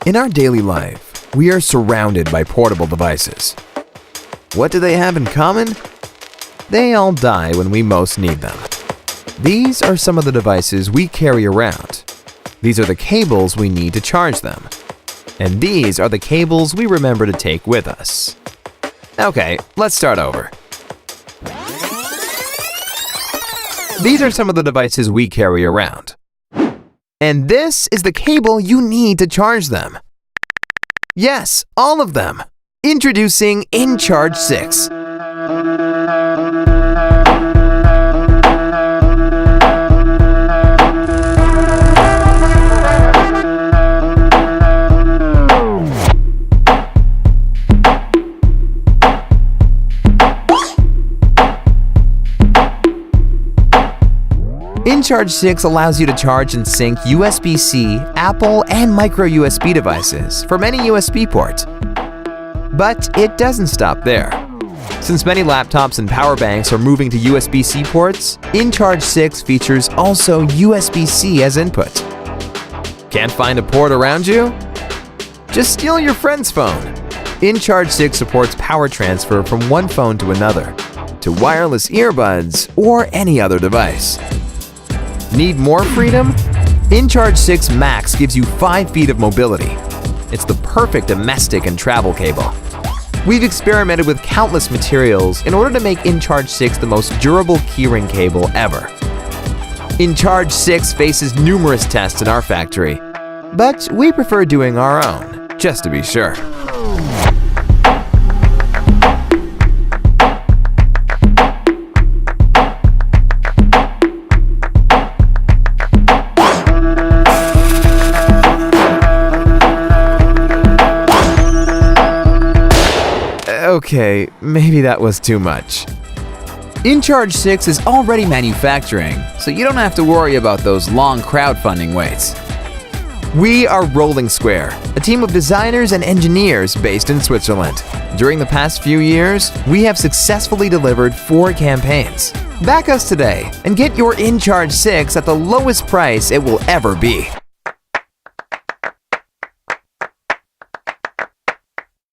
In our daily life, we are surrounded by portable devices. What do they have in common? They all die when we most need them. These are some of the devices we carry around. These are the cables we need to charge them. And these are the cables we remember to take with us. Okay, let's start over. These are some of the devices we carry around. And this is the cable you need to charge them. Yes, all of them. Introducing inCharge 6. inCharge 6 allows you to charge and sync USB-C, Apple, and micro USB devices from any USB port. But it doesn't stop there. Since many laptops and power banks are moving to USB-C ports, inCharge 6 features also USB-C as input. Can't find a port around you? Just steal your friend's phone. inCharge 6 supports power transfer from one phone to another, to wireless earbuds, or any other device. Need more freedom? inCharge 6 Max gives you 5 feet of mobility. It's the perfect domestic and travel cable. We've experimented with countless materials in order to make inCharge 6 the most durable keyring cable ever. inCharge 6 faces numerous tests in our factory, but we prefer doing our own, just to be sure. Okay, maybe that was too much. inCharge 6 is already manufacturing, so you don't have to worry about those long crowdfunding waits. We are Rolling Square, a team of designers and engineers based in Switzerland. During the past few years, we have successfully delivered 4 campaigns. Back us today and get your inCharge 6 at the lowest price it will ever be.